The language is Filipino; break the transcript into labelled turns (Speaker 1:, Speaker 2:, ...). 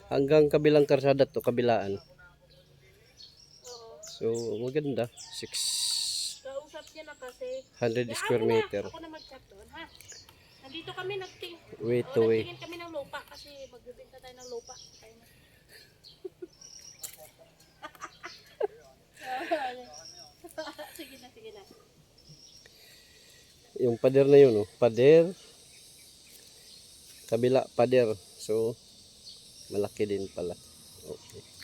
Speaker 1: Hanggang kabilang karsada to, kabilaan.
Speaker 2: Oo.
Speaker 1: So, maganda.
Speaker 2: Kausap niya na kasi.
Speaker 1: 600 square meter.
Speaker 2: Ako na mag-chat doon, ha? Nandito kami
Speaker 1: Way to way.
Speaker 2: nagtingin kami ng lupa kasi magbibenta tayo ng lupa. Tayo na. Sige na, sige na.
Speaker 1: Yung pader na yun, oh. Pader. Kabila, pader. So, malaki din pala. Okay.